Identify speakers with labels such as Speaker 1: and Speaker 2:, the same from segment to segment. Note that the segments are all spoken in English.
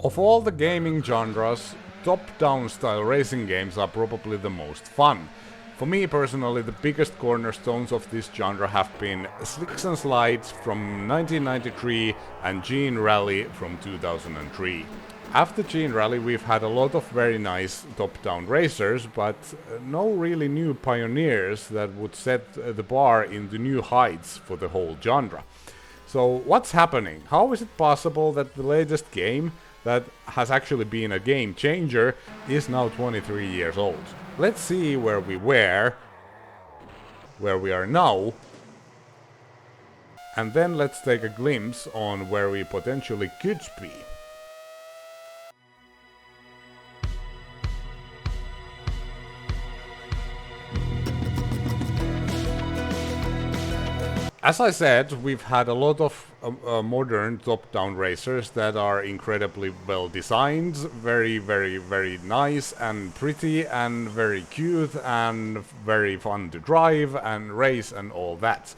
Speaker 1: Of all the gaming genres, top-down style racing games are probably the most fun. For me personally, the biggest cornerstones of this genre have been Slicks'N'Slide from 1993 and Gene Rally from 2003. After Gene Rally we've had a lot of very nice top-down racers, but no really new pioneers that would set the bar into new heights for the whole genre. So what's happening? How is it possible that the latest game, that has actually been a game changer, is now 23 years old? Let's see where we were, where we are now, and then let's take a glimpse on where we potentially could be. As I said, we've had a lot of modern top-down racers that are incredibly well designed, very nice and pretty and very cute and very fun to drive and race and all that.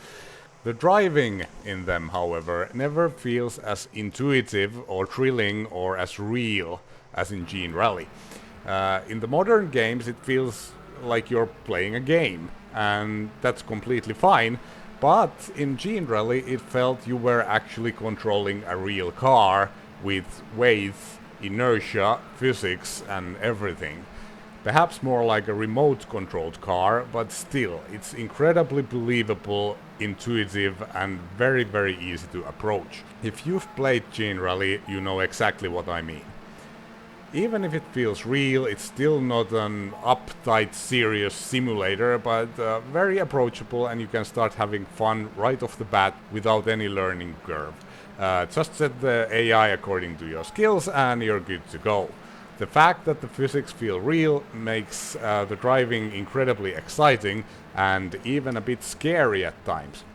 Speaker 1: The driving in them, however, never feels as intuitive or thrilling or as real as in Gene Rally. In the modern games it feels like you're playing a game, and that's completely fine. But in Gene Rally it felt you were actually controlling a real car with weight, inertia, physics and everything. Perhaps more like a remote controlled car, but still, it's incredibly believable, intuitive and very easy to approach. If you've played Gene Rally, you know exactly what I mean. Even if it feels real, it's still not an uptight, serious simulator, but very approachable, and you can start having fun right off the bat without any learning curve. Just set the AI according to your skills and you're good to go. The fact that the physics feel real makes the driving incredibly exciting and even a bit scary at times.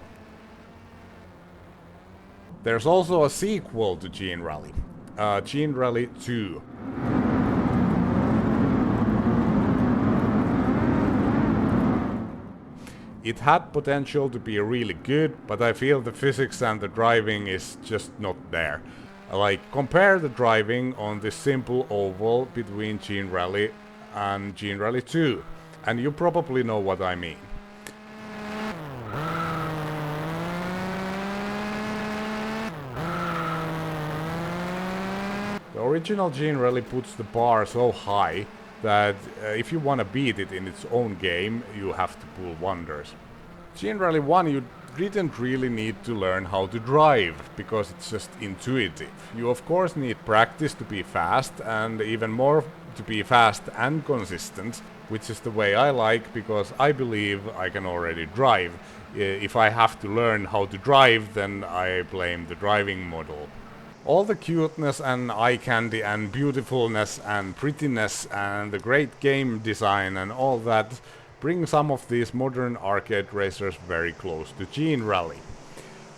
Speaker 1: There's also a sequel to Gene Rally. Gene Rally 2. It had potential to be really good, but I feel the physics and the driving is just not there. Like, compare the driving on this simple oval between Gene Rally and Gene Rally 2, and you probably know what I mean. The original Gene Rally puts the bar so high that if you want to beat it in its own game, you have to pull wonders. Gene Rally 1 you didn't really need to learn how to drive, because it's just intuitive. You of course need practice to be fast, and even more to be fast and consistent, which is the way I like, because I believe I can already drive. If I have to learn how to drive, then I blame the driving model. All the cuteness and eye candy and beautifulness and prettiness and the great game design and all that bring some of these modern arcade racers very close to Gene Rally.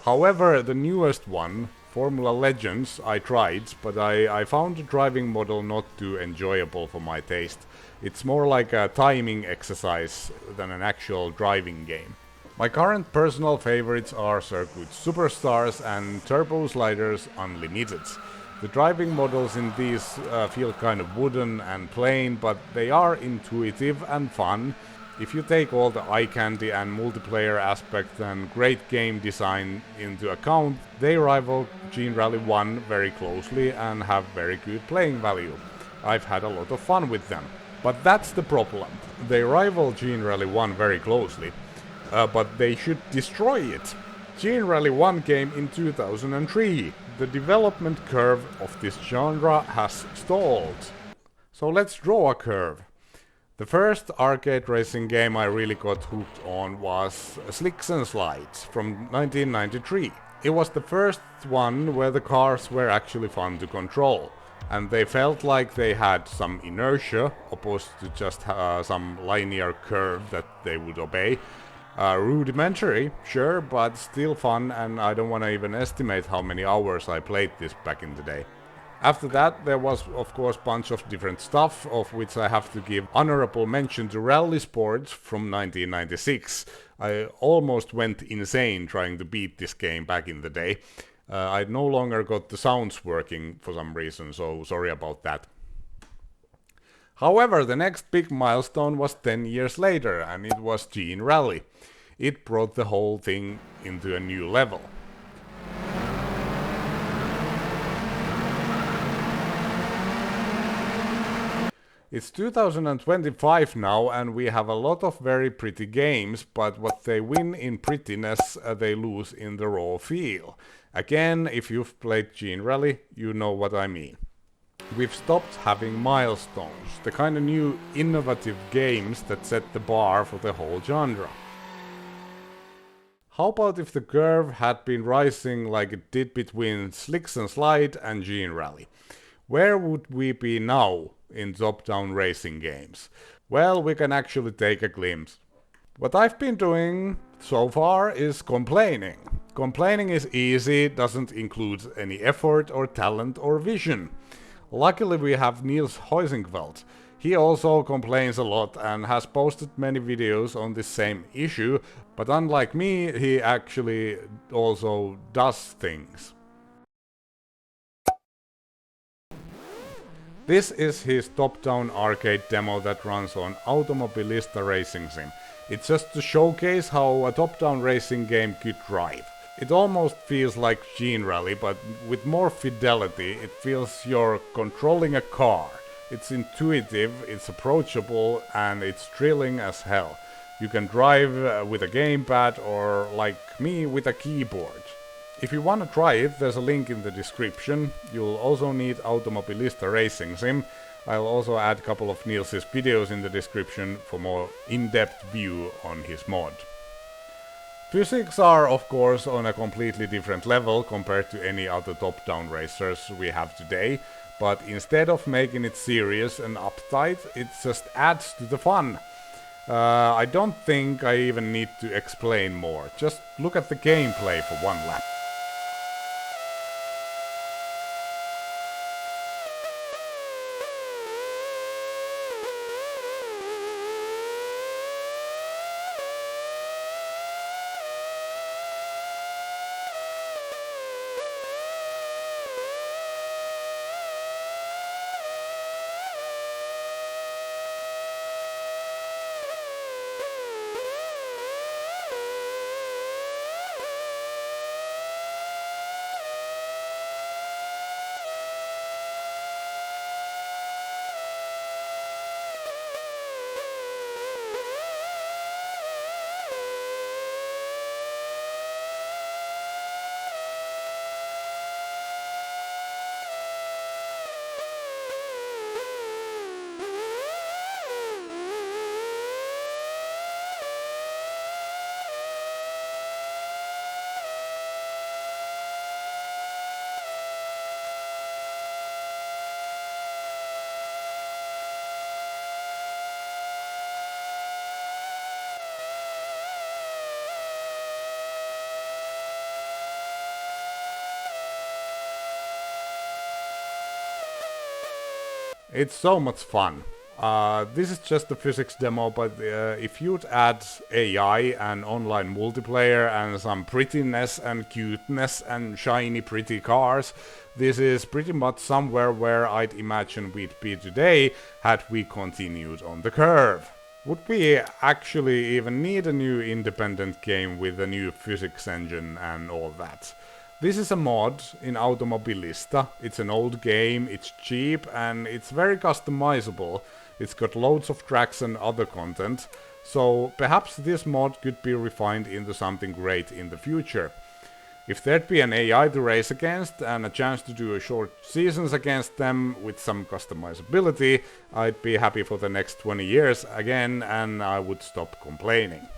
Speaker 1: However, the newest one, Formula Legends, I tried, but I found the driving model not too enjoyable for my taste. It's more like a timing exercise than an actual driving game. My current personal favorites are Circuit Superstars and Turbo Sliders Unlimited. The driving models in these feel kind of wooden and plain, but they are intuitive and fun. If you take all the eye candy and multiplayer aspect and great game design into account, they rival Gene Rally 1 very closely and have very good playing value. I've had a lot of fun with them. But that's the problem. They rival Gene Rally 1 very closely. But they should destroy it. Gene Rally 1 came in 2003. The development curve of this genre has stalled. So let's draw a curve. The first arcade racing game I really got hooked on was Slicks'N'Slide from 1993. It was the first one where the cars were actually fun to control, and they felt like they had some inertia opposed to just some linear curve that they would obey. Rudimentary, sure, but still fun, and I don't want to even estimate how many hours I played this back in the day. After that, there was of course a bunch of different stuff, of which I have to give honorable mention to Rally Sports from 1996. I almost went insane trying to beat this game back in the day. I no longer got the sounds working for some reason, so sorry about that. However, the next big milestone was 10 years later, and it was Gene Rally. It brought the whole thing into a new level. It's 2025 now, and we have a lot of very pretty games, but what they win in prettiness, they lose in the raw feel. Again, if you've played Gene Rally, you know what I mean. We've stopped having milestones, the kind of new innovative games that set the bar for the whole genre. How about if the curve had been rising like it did between Slicks'N'Slide and Gene Rally? Where would we be now in top-down racing games? Well, we can actually take a glimpse. What I've been doing so far is complaining. Complaining is easy, doesn't include any effort or talent or vision. Luckily we have Niels. He also complains a lot and has posted many videos on this same issue, but unlike me, he actually also does things. This is his top-down arcade demo that runs on Automobilista racing sim. It's just to showcase how a top-down racing game could drive. It almost feels like Gene Rally, but with more fidelity. It feels you're controlling a car. It's intuitive, it's approachable, and it's thrilling as hell. You can drive with a gamepad or, like me, with a keyboard. If you want to try it, there's a link in the description. You'll also need Automobilista Racing Sim. I'll also add a couple of Niels' videos in the description for more in-depth view on his mod. Physics are of course on a completely different level compared to any other top-down racers we have today, but instead of making it serious and uptight, it just adds to the fun. I don't think I even need to explain more, just look at the gameplay for one lap. It's so much fun. This is just a physics demo, but if you'd add AI and online multiplayer and some prettiness and cuteness and shiny pretty cars, this is pretty much somewhere where I'd imagine we'd be today had we continued on the curve. Would we actually even need a new independent game with a new physics engine and all that? This is a mod in Automobilista. It's an old game, it's cheap, and it's very customizable. It's got loads of tracks and other content, so perhaps this mod could be refined into something great in the future. If there'd be an AI to race against and a chance to do a short seasons against them with some customizability, I'd be happy for the next 20 years again, and I would stop complaining.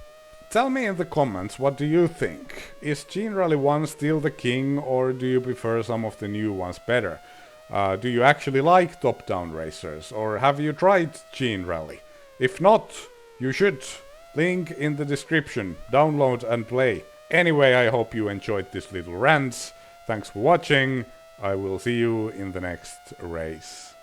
Speaker 1: Tell me in the comments, what do you think? Is Gene Rally 1 still the king, or do you prefer some of the new ones better? Do you actually like top-down racers, or have you tried Gene Rally? If not, you should. Link in the description. Download and play. Anyway, I hope you enjoyed this little rant. Thanks for watching. I will see you in the next race.